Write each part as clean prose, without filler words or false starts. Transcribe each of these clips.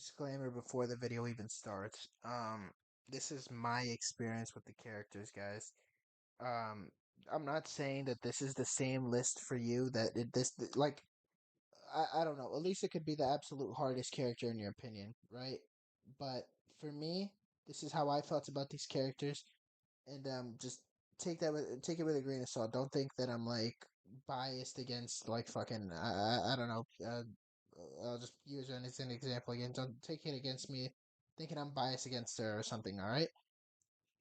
Disclaimer before the video even starts. This is my experience with the characters, guys. Um, I'm not saying that this is the same list for you. Like, I don't know. At least it could be the absolute hardest character in your opinion, right? But for me, this is how I felt about these characters, and just take it with a grain of salt. Don't think that I'm like biased against like fucking I don't know. I'll just use her as an example again. Don't take it against me, thinking I'm biased against her or something. All right.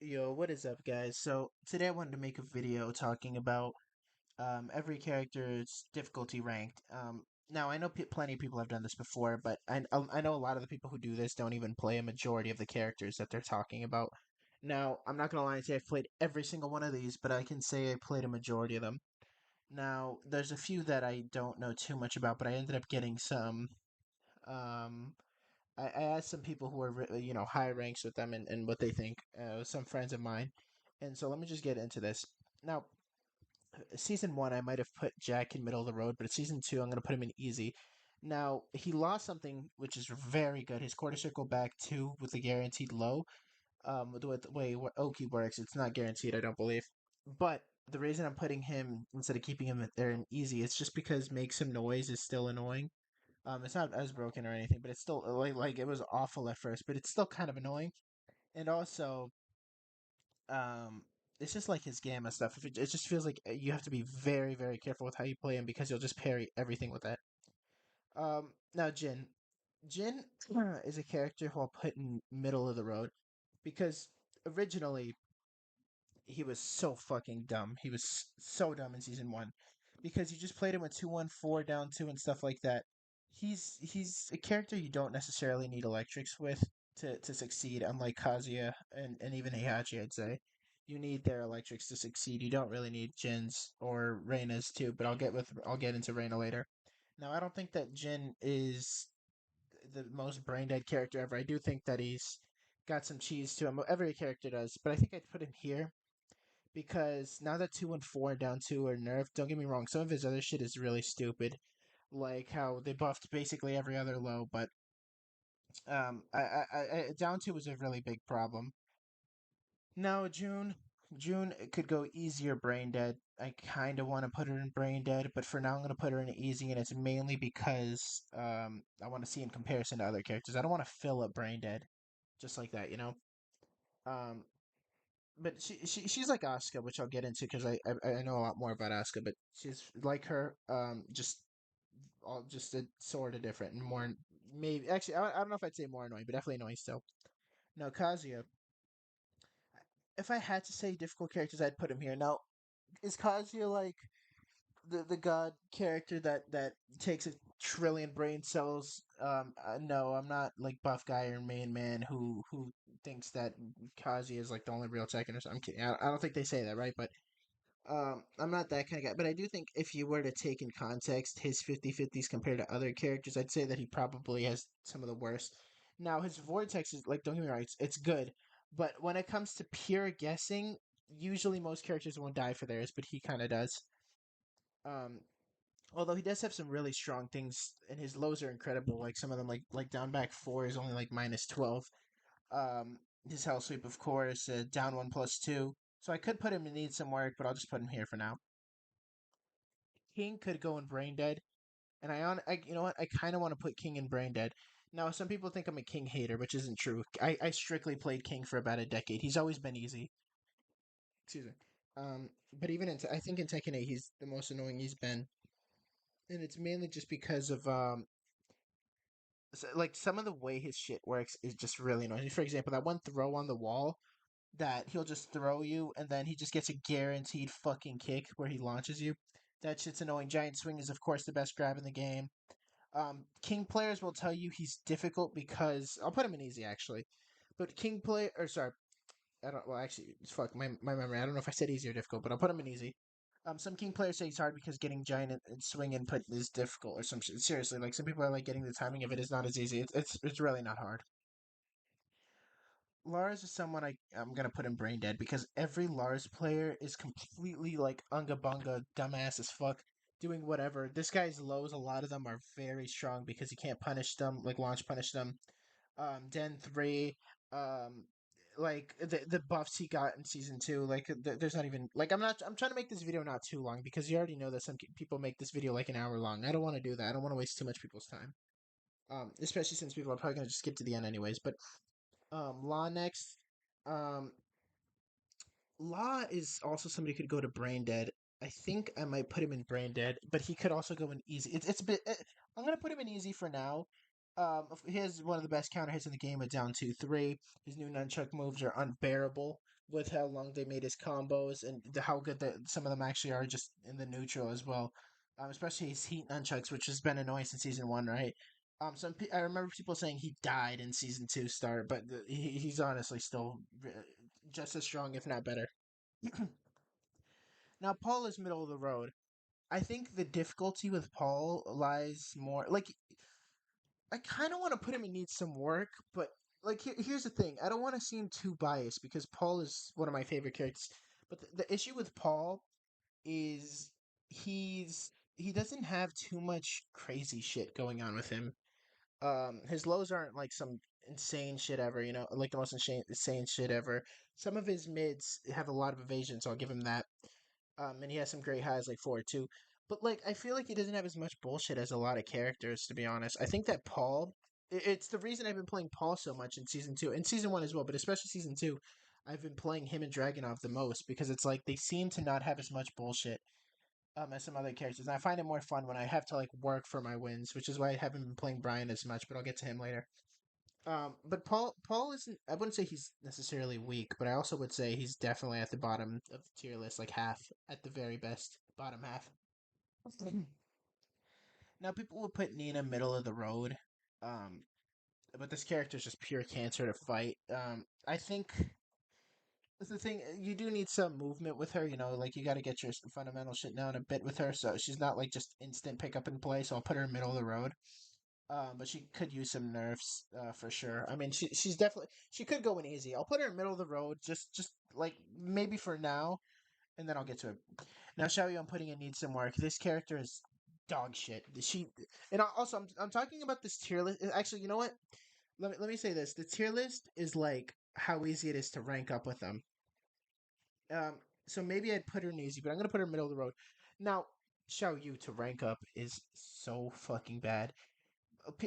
Yo, what is up, guys? So today I wanted to make a video talking about every character's difficulty ranked. Now I know plenty of people have done this before, but I know a lot of the people who do this don't even play a majority of the characters that they're talking about. Now I'm not gonna lie and say I've played every single one of these, but I can say I played a majority of them. Now there's a few that I don't know too much about, but I ended up getting some. Um, I asked some people who are high ranks with them and what they think. Some friends of mine, and so let me just get into this now. Season one, I might have put Jack in middle of the road, but season two, I'm going to put him in easy. Now, he lost something which is very good. His quarter circle back two with the guaranteed low. With the way Oki works, it's not guaranteed, I don't believe. But the reason I'm putting him instead of keeping him there in easy, it's just because make some noise is still annoying. It's not as broken or anything, but it's still like it was awful at first, but it's still kind of annoying. And also, um, it's just like his gamma stuff. If it just feels like you have to be very, very careful with how you play him because you'll just parry everything with that. Now Jin. Jin is a character who I'll put in middle of the road because originally he was so fucking dumb. He was so dumb in season one because you just played him with 2-1-4 down two and stuff like that. He's a character you don't necessarily need electrics with to succeed, unlike Kazuya and even Heihachi, I'd say. You need their electrics to succeed. You don't really need Jin's or Reina's too, but I'll get into Reina later. Now I don't think that Jin is the most brain dead character ever. I do think that he's got some cheese to him. Every character does, but I think I'd put him here because now that 2-4 and down two are nerfed, don't get me wrong, some of his other shit is really stupid. Like how they buffed basically every other low, but down two was a really big problem. Now June could go easier brain dead. I kind of want to put her in brain dead, but for now I'm going to put her in easy, and it's mainly because I want to see in comparison to other characters. I don't want to fill up brain dead just like that, you know. Um, but she's like Asuka, which I'll get into because I know a lot more about Asuka, but she's like her, just all just a sort of different and more maybe actually I don't know if I'd say more annoying, but definitely annoying still. Now Kazuya, if I had to say difficult characters, I'd put him here. Now is Kazuya like the god character that takes a trillion brain cells? No, I'm not like buff guy or main man who thinks that Kazuya is like the only real Tekken or something. I'm kidding. I don't think they say that, right? But I'm not that kind of guy. But I do think if you were to take in context his 50-50s compared to other characters, I'd say that he probably has some of the worst. Now his vortex is like, don't get me wrong, it's good, but when it comes to pure guessing, usually most characters won't die for theirs, but he kind of does. Um, Although he does have some really strong things, and his lows are incredible. Like some of them, like down back four is only like -12. His hell sweep, of course, down one +2. So I could put him in need some work, but I'll just put him here for now. King could go in brain dead, and you know what? I kind of want to put King in brain dead. Now, some people think I'm a King hater, which isn't true. I strictly played King for about a decade. He's always been easy. Excuse me. But even I think in Tekken 8, he's the most annoying he's been, and it's mainly just because of like some of the way his shit works is just really annoying. For example, that one throw on the wall that he'll just throw you and then he just gets a guaranteed fucking kick where he launches you. That shit's annoying. Giant swing is of course the best grab in the game. King players will tell you he's difficult because I'll put him in easy actually, but King play or sorry, I don't. Well, actually, fuck my memory. I don't know if I said easy or difficult, but I'll put him in easy. Some King players say it's hard because getting giant and swing input is difficult or some shit. Seriously, like some people are like getting the timing of it is not as easy. It's really not hard. Lars is someone I'm gonna put in brain dead because every Lars player is completely like unga bunga dumbass as fuck doing whatever. This guy's lows, a lot of them are very strong because he can't punish them, like launch punish them. Den 3, um, like the buffs he got in season 2. Like there's not even like I'm trying to make this video not too long because you already know that some people make this video like an hour long. I don't want to do that. I don't want to waste too much people's time. Especially since people are probably gonna just skip to the end anyways. But Law next. Um, Law is also somebody who could go to Brain Dead. I think I might put him in Brain Dead, but he could also go in easy. It's a bit. I'm gonna put him in easy for now. He has one of the best counter hits in the game with down 2-3. His new nunchuck moves are unbearable with how long they made his combos and how good some of them actually are just in the neutral as well. Especially his heat nunchucks, which has been annoying since season 1, right? I remember people saying he died in season 2 start, but he's honestly still just as strong, if not better. Now, Paul is middle of the road. I think the difficulty with Paul lies more like I kind of want to put him in needs some work, but like here's the thing: I don't want to seem too biased because Paul is one of my favorite characters. But the issue with Paul is he doesn't have too much crazy shit going on with him. His lows aren't like some insane shit ever, like the most insane shit ever. Some of his mids have a lot of evasion, so I'll give him that. And he has some great highs like 4 too. But like, I feel like he doesn't have as much bullshit as a lot of characters, to be honest. I think that Paul, it's the reason I've been playing Paul so much in season 2, and season 1 as well, but especially season 2. I've been playing him and Dragonov the most because it's like they seem to not have as much bullshit as some other characters. And I find it more fun when I have to like work for my wins, which is why I haven't been playing Brian as much. But I'll get to him later. But Paul isn't. I wouldn't say he's necessarily weak, but I also would say he's definitely at the bottom of the tier list, like half at the very best, bottom half. Now people would put Nina middle of the road, um, but this character is just pure cancer to fight. I think that's the thing. You do need some movement with her, like you got to get your fundamental shit down a bit with her, so she's not like just instant pick up and play. So I'll put her in middle of the road. But she could use some nerfs for sure. I mean, she's definitely she could go in easy. I'll put her in middle of the road, just like maybe for now, and then I'll get to it. Now, Xiaoyu, I'm putting in needs some work. This character is dog shit. And also I'm talking about this tier list. Actually, you know what? Let me say this. The tier list is like how easy it is to rank up with them. Um, so maybe I'd put her in easy, but I'm gonna put her middle of the road. Now, Xiaoyu to rank up is so fucking bad.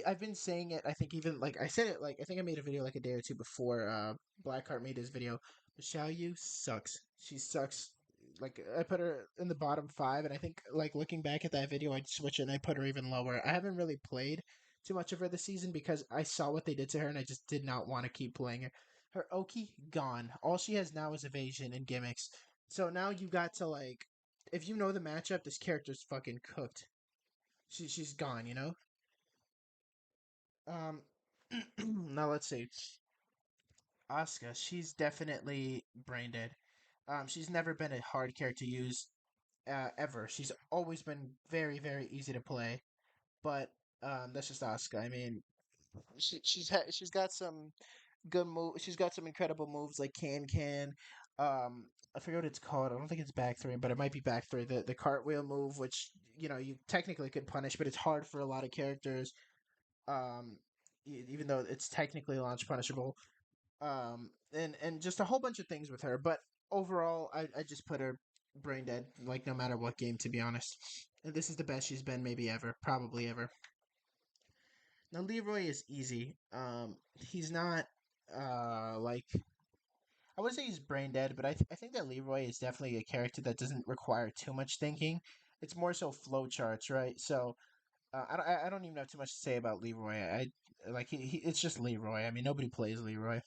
I've been saying it. I think even like I said it like I think I made a video like a day or two before Blackheart made his video. But Xiao sucks. She sucks. Like I put her in the bottom 5, and I think like looking back at that video, I'd switch it and I put her even lower. I haven't really played too much of her this season because I saw what they did to her, and I just did not want to keep playing her. Her Oki gone. All she has now is evasion and gimmicks. So now you got to like, if you know the matchup, this character's fucking cooked. She's gone. Um, now let's see. Asuka, she's definitely brain dead. She's never been a hard character to use ever. She's always been very, very easy to play. But that's just Asuka. I mean, she's got some good move. She's got some incredible moves like can. I forget what it's called. I don't think it's back three, but it might be back three. The cartwheel move, which you technically could punish, but it's hard for a lot of characters. Um, even though it's technically launch punishable. And just a whole bunch of things with her. But overall, I just put her brain dead, like no matter what game, to be honest. And this is the best she's been, maybe ever, probably ever. Now Leroy is easy. He's not like I would say he's brain dead, but I think that Leroy is definitely a character that doesn't require too much thinking. It's more so flowcharts, right? So I don't even have too much to say about Leroy. I like he it's just Leroy. I mean, nobody plays Leroy.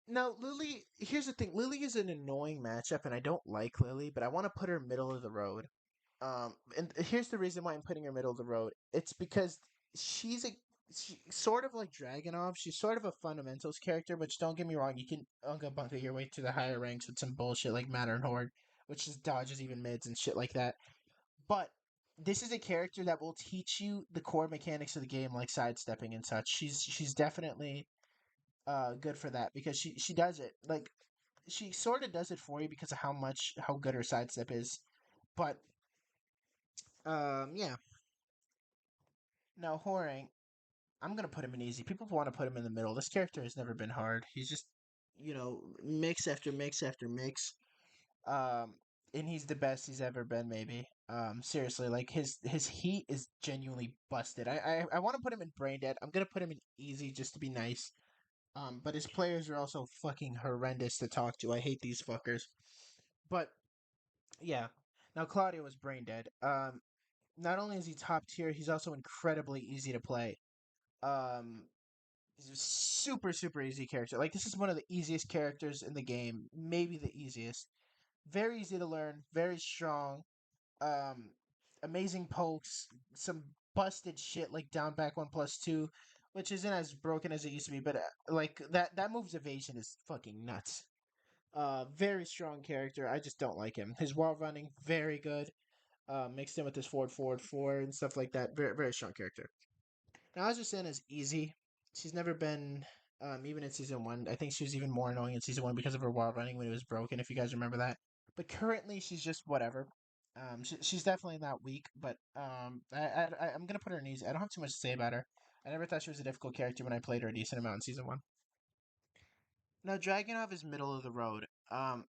Now, Lily, here's the thing. Lily is an annoying matchup, and I don't like Lily, but I want to put her middle of the road. And here's the reason why I'm putting her middle of the road. It's because she's sort of like Dragonov. She's sort of a fundamentals character, which don't get me wrong, you can unga bunga your way to the higher ranks with some bullshit like Matter and Horde, which just dodges even mids and shit like that. But this is a character that will teach you the core mechanics of the game, like sidestepping and such. She's definitely good for that because she does it like she sort of does it for you because of how good her sidestep is. But yeah. Now whoring. I'm gonna put him in easy. People want to put him in the middle. This character has never been hard. He's just, mix after mix after mix. Um, and he's the best he's ever been, maybe. Seriously, like his heat is genuinely busted. I want to put him in brain dead. I'm gonna put him in easy just to be nice. But his players are also fucking horrendous to talk to. I hate these fuckers. But yeah, now Claudio is brain dead. Not only is he top tier, he's also incredibly easy to play. Um, he's a super super easy character. Like this is one of the easiest characters in the game, maybe the easiest. Very easy to learn, very strong. Um, amazing pokes, some busted shit like down back 1+2, which isn't as broken as it used to be, but like that move's evasion is fucking nuts. Very strong character. I just don't like him. His wall running very good. Mixed in with his forward four and stuff like that. Very very strong character. Now Azucena is easy. She's never been even in season one. I think she was even more annoying in season one because of her wall running when it was broken. If you guys remember that. But currently she's just whatever. She's definitely not weak, but I'm gonna put her in easy. I don't have too much to say about her. I never thought she was a difficult character when I played her a decent amount in season one. Now Dragunov is middle of the road.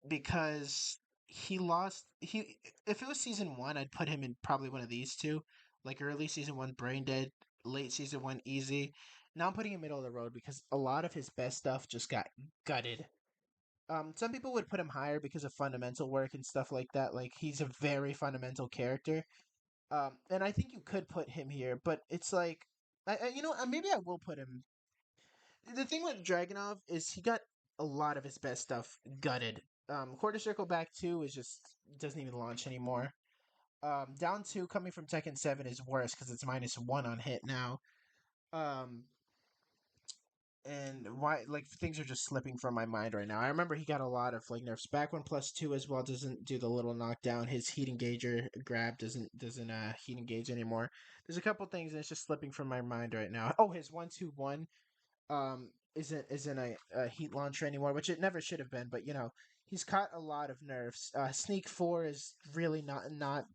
Because he lost. He If it was season one, I'd put him in probably one of these two, like early season one, brain dead, late season one, easy. Now I'm putting him middle of the road because a lot of his best stuff just got gutted. Some people would put him higher because of fundamental work and stuff like that. Like he's a very fundamental character. And I think you could put him here, but it's like, maybe I will put him. The thing with Dragunov is he got a lot of his best stuff gutted. Quarter Circle back two is just doesn't even launch anymore. Down two coming from Tekken 7 is worse because it's -1 on hit now. Um, and why like things are just slipping from my mind right now. I remember he got a lot of like nerfs. Back 1+2 as well doesn't do the little knockdown. His heat engager grab doesn't heat engage anymore. There's a couple things and it's just slipping from my mind right now. Oh, his 1-2-1 isn't a heat launcher anymore, which it never should have been. But he's caught a lot of nerfs. Sneak 4 is really not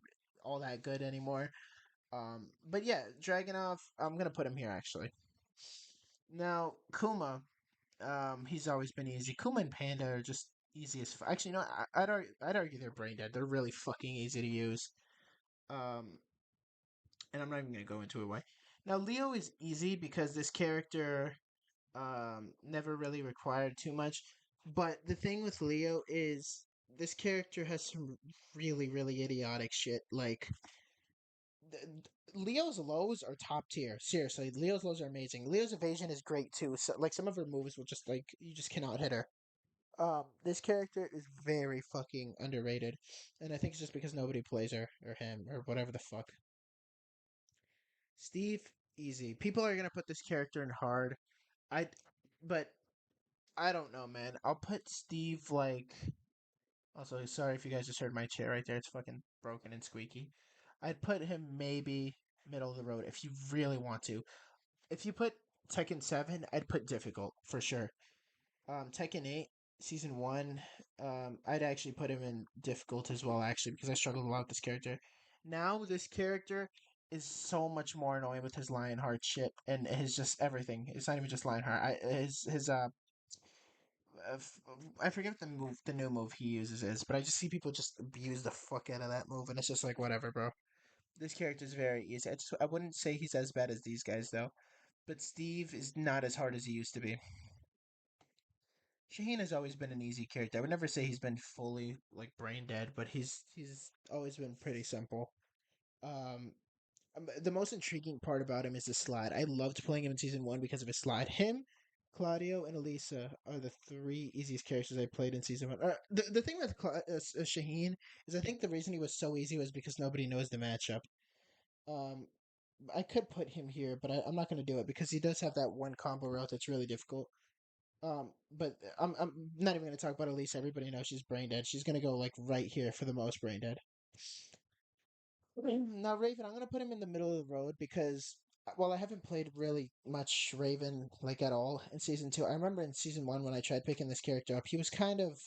all that good anymore. But yeah, Dragunov, I'm gonna put him here actually. Now Kuma, he's always been easy. Kuma and Panda are just easy as actually, I'd argue they're brain dead. They're really fucking easy to use. Um, and I'm not even gonna go into it why. Now Leo is easy because this character never really required too much. But the thing with Leo is this character has some really really idiotic shit. Like Leo's lows are top tier. Seriously, Leo's lows are amazing. Leo's evasion is great too. So, like some of her moves will just like you just cannot hit her. This character is very fucking underrated, and I think it's just because nobody plays her or him or whatever the fuck. Steve, easy. People are gonna put this character in hard. I, but I don't know, man. I'll put Steve like. Also, sorry if you guys just heard my chair right there. It's fucking broken and squeaky. I'd put him maybe middle of the road if you really want to. If you put Tekken 7, I'd put difficult for sure. Tekken 8, Season 1, I'd actually put him in difficult as well, actually, because I struggled a lot with this character. Now, this character is so much more annoying with his Lionheart shit and his just everything. It's not even just Lionheart. I forget the new move he uses is, but I just see people just abuse the fuck out of that move, and it's just like whatever, bro. This character is very easy. I wouldn't say he's as bad as these guys though, but Steve is not as hard as he used to be. Shaheen has always been an easy character. I would never say he's been fully like brain dead, but he's always been pretty simple. Um, the most intriguing part about him is his slide. I loved playing him in season one because of his slide. Him, Claudio, and Elisa are the three easiest characters I played in season one. The thing with Shaheen is I think the reason he was so easy was because nobody knows the matchup. Um, I could put him here, but I'm not going to do it because he does have that one combo route that's really difficult. But I'm not even going to talk about Elise. Everybody knows she's brain dead. She's going to go like right here for the most brain dead. Now Raven, I'm going to put him in the middle of the road because while I haven't played really much Raven like at all in season two, I remember in season one when I tried picking this character up, he was kind of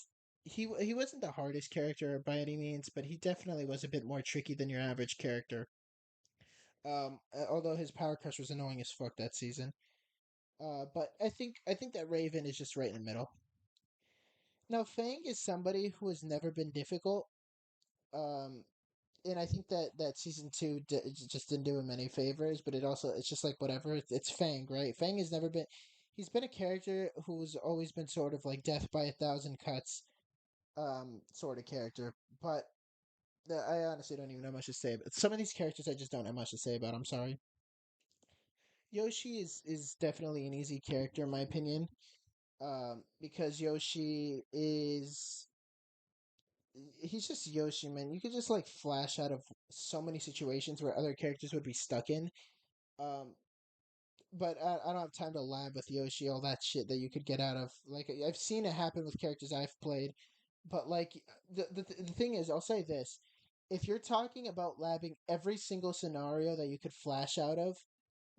he wasn't the hardest character by any means, but he definitely was a bit more tricky than your average character. Although his power crush was annoying as fuck that season. But I think that Raven is just right in the middle. Now Fang is somebody who has never been difficult. Um, and I think that season two just didn't do him any favors. But it's just like whatever. It's Fang, right? Fang has never been. He's been a character who's always been sort of like death by a thousand cuts, sort of character. But I honestly don't even know much to say. But some of these characters I just don't have much to say about. I'm sorry. Yoshi is definitely an easy character in my opinion. Because Yoshi is he's just Yoshi, man. You could just like flash out of so many situations where other characters would be stuck in. Um, but I don't have time to lab with Yoshi, all that shit that you could get out of. Like I've seen it happen with characters I've played, but like the thing is, I'll say this: if you're talking about labbing every single scenario that you could flash out of,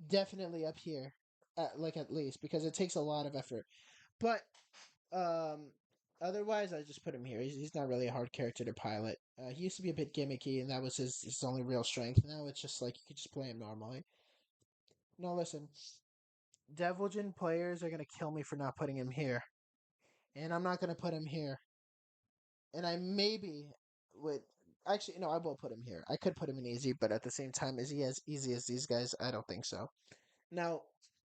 definitely up here, at least because it takes a lot of effort. But um, otherwise, I just put him here. He's not really a hard character to pilot. He used to be a bit gimmicky, and that was his only real strength. Now it's just like you could just play him normally. Now listen, Devilgen players are gonna kill me for not putting him here, and I'm not gonna put him here. And I maybe would actually no, I will put him here. I could put him in easy, but at the same time, is he as easy as these guys? I don't think so. Now,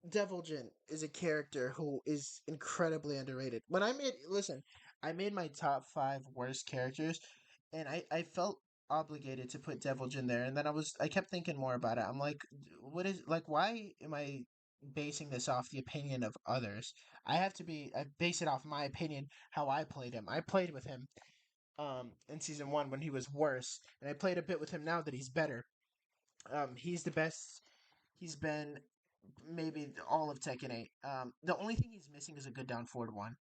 Devilgen is a character who is incredibly underrated. I made my top five worst characters, and I felt obligated to put Devilgen there. And then I kept thinking more about it. I'm like, why am I basing this off the opinion of others? I base it off my opinion, how I played him. I played with him, in season one when he was worse, and I played a bit with him now that he's better. He's the best he's been maybe all of Tekken 8. The only thing he's missing is a good down forward one.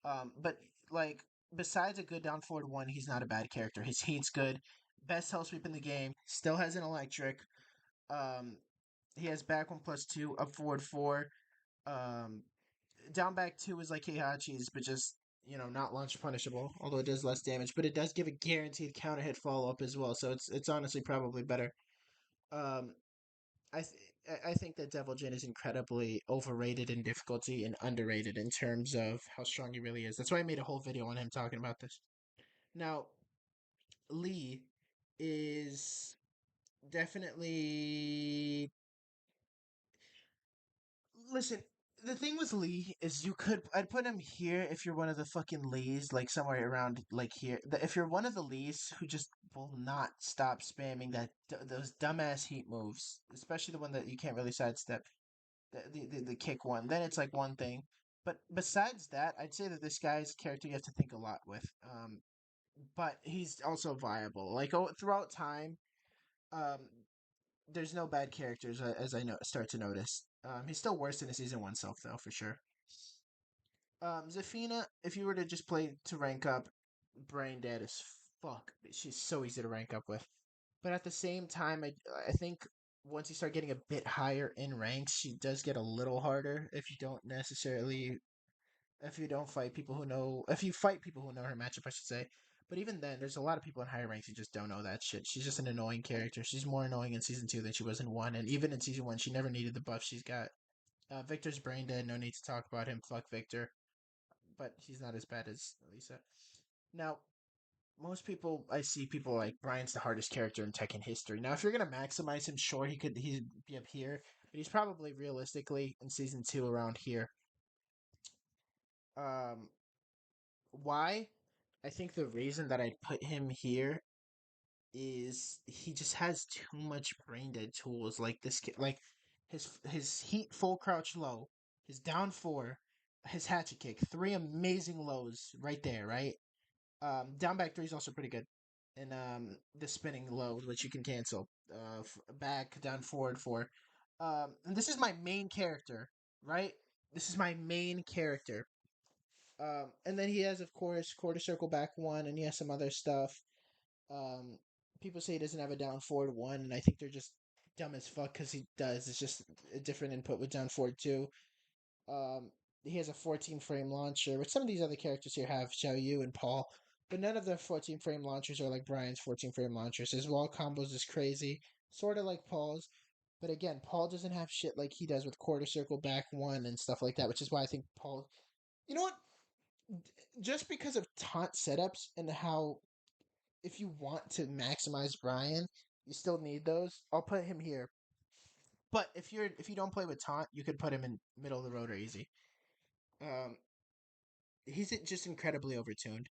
But like besides a good down forward one, he's not a bad character. His heat's good. Best hell sweep in the game. Still has an electric. Um, he has back one plus two, up forward four. Um, Down back two is like Heihachi's, but just not launch punishable. Although it does less damage, but it does give a guaranteed counter hit follow up as well. So it's honestly probably better. Um, I think that Devil Jin is incredibly overrated in difficulty and underrated in terms of how strong he really is. That's why I made a whole video on him talking about this. Now, Lee is definitely listen. The thing with Lee is I'd put him here if you're one of the fucking Lees, like somewhere around like here. If you're one of the Lees who just will not stop spamming those dumbass heat moves, especially the one that you can't really sidestep the kick one, then it's like one thing. But besides that, I'd say that this guy's a character you have to think a lot with. But he's also viable. Like throughout time, um, there's no bad characters as I start to notice. He's still worse than his season one self though, for sure. Zafina, if you were to just play to rank up, brain dead as fuck. She's so easy to rank up with. But at the same time, I think once you start getting a bit higher in ranks, she does get a little harder if you don't fight people who know if you fight people who know her matchup, I should say. But even then, there's a lot of people in higher ranks who just don't know that shit. She's just an annoying character. She's more annoying in season two than she was in one, and even in season one, she never needed the buff she's got. Victor's brain dead. No need to talk about him. Fuck Victor. But he's not as bad as Lisa. Now, most people I see people like Brian's the hardest character in Tekken history. Now, if you're gonna maximize him, sure he'd be up here, but he's probably realistically in season two around here. Um, why? I think the reason that I put him here is he just has too much brain dead tools. Like like his heat full crouch low, his down four, his hatchet kick, three amazing lows right there, right? Down back three is also pretty good, and the spinning low which you can cancel. Back down forward four. And this is my main character, right? This is my main character. And then he has, of course, quarter circle back one, and he has some other stuff. Um, People say he doesn't have a down forward one, and I think they're just dumb as fuck because he does. It's just a different input with down forward two. Um, he has a 14 frame launcher, which some of these other characters here have, Xiao Yu and Paul, but none of their 14 frame launchers are like Brian's 14 frame launchers. His wall combos is crazy, sort of like Paul's, But again, Paul doesn't have shit like he does with quarter circle back one and stuff like that, which is why I think Paul. You know what? Just because of taunt setups and how if you want to maximize Brian, you still need those. I'll put him here. But if you don't play with taunt, you could put him in middle of the road or easy. Um, he's just incredibly overtuned.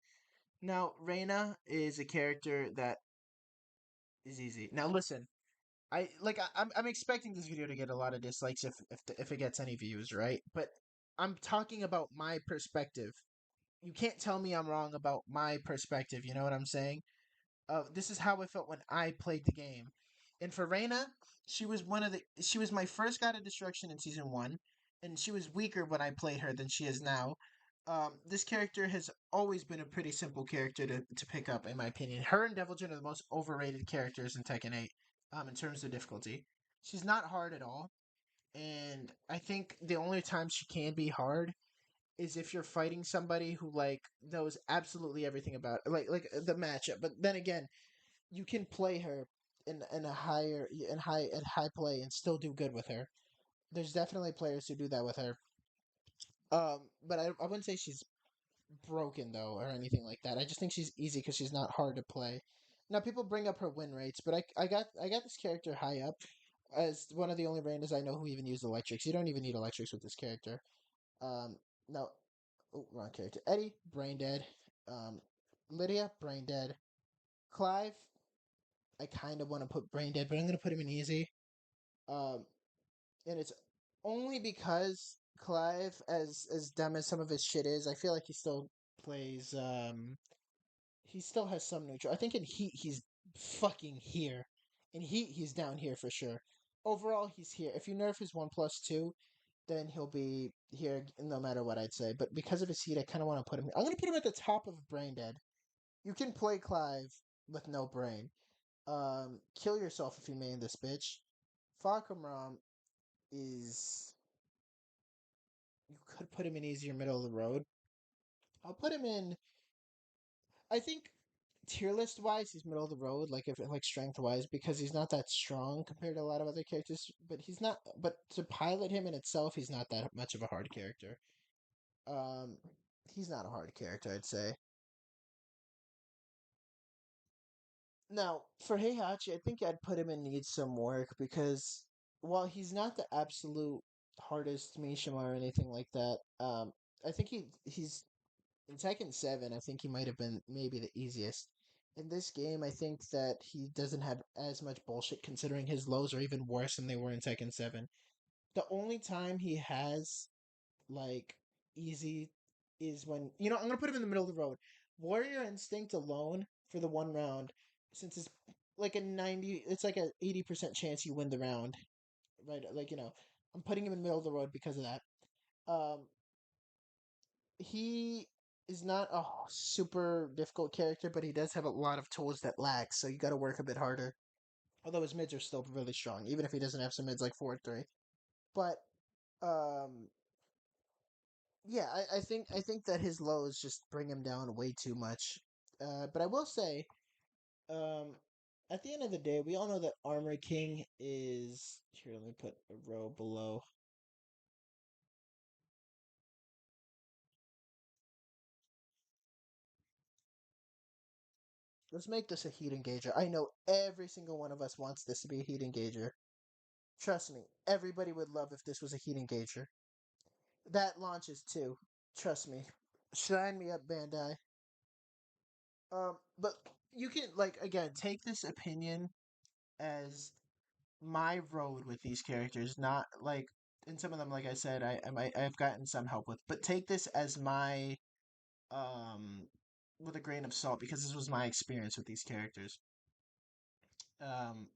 Now, Reyna is a character that is easy. Now, listen, I'm expecting this video to get a lot of dislikes if it gets any views, right? But I'm talking about my perspective. You can't tell me I'm wrong about my perspective. You know what I'm saying? This is how I felt when I played the game. And for Reyna, she was my first God of Destruction in season one, and she was weaker when I played her than she is now. This character has always been a pretty simple character to pick up, in my opinion. Her and Devil Jin are the most overrated characters in Tekken 8, in terms of difficulty. She's not hard at all, and I think the only time she can be hard is if you're fighting somebody who like knows absolutely everything about it, like the matchup. But then again, you can play her in a higher in high at high play and still do good with her. There's definitely players who do that with her. But I wouldn't say she's broken though or anything like that. I just think she's easy because she's not hard to play. Now people bring up her win rates, but I got this character high up as one of the only Rangers I know who even use electrics. You don't even need electrics with this character. No, oh, wrong character. Eddie, brain dead. Um, Lydia, brain dead. Clive, I kind of want to put brain dead, but I'm gonna put him in easy. Um, and it's only because Clive, as dumb as some of his shit is, I feel like he still plays. He still has some neutral. I think in Heat he's fucking here. In Heat he's down here for sure. Overall he's here. If you nerf his 1+2, then he'll be here no matter what I'd say. But because of his heat, I kind of want to put him. I'm gonna put him at the top of Brain Dead. You can play Clive with no brain. Kill yourself if you main this bitch. Falcom is you could put him in easier middle of the road. I'll put him in. I think tier list wise, he's middle of the road. Like if like strength wise, because he's not that strong compared to a lot of other characters. But he's not. But to pilot him in itself, he's not that much of a hard character. Um, he's not a hard character, I'd say. Now, for Heihachi, I think I'd put him in needs some work because while he's not the absolute hardest Mishima or anything like that, I think he's in Tekken 7, I think he might have been maybe the easiest. In this game, I think that he doesn't have as much bullshit considering his lows are even worse than they were in Tekken 7. The only time he has like easy is when I'm gonna put him in the middle of the road. Warrior Instinct alone for the one round, since it's like a 90, it's like a 80% chance you win the round, right? Like I'm putting him in the middle of the road because of that. Um, he is not a super difficult character, but he does have a lot of tools that lack, so you got to work a bit harder. Although his mids are still really strong, even if he doesn't have some mids like 4-3. But um, yeah, I think that his lows just bring him down way too much. But I will say, um, at the end of the day, we all know that Armor King is here. Let me put a row below. Let's make this a heat engager. I know every single one of us wants this to be a heat engager. Trust me, everybody would love if this was a heat engager. That launches too. Trust me. Shine me up, Bandai. But you can like again take this opinion as my road with these characters, not like and some of them, like I said, I've gotten some help with, but take this as my with a grain of salt because this was my experience with these characters. Um,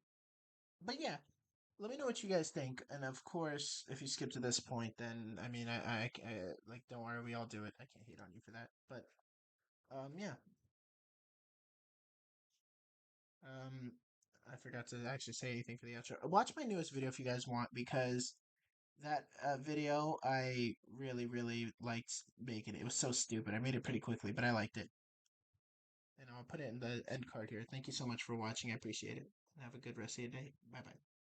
but yeah, let me know what you guys think, and of course, if you skip to this point, then I mean, I like don't worry, we all do it. I can't hate on you for that, but yeah, um, I forgot to actually say anything for the outro. Watch my newest video if you guys want because that video I really really liked making. It was so stupid. I made it pretty quickly, but I liked it, and I'll put it in the end card here. Thank you so much for watching. I appreciate it. Have a good rest of your day. Bye bye.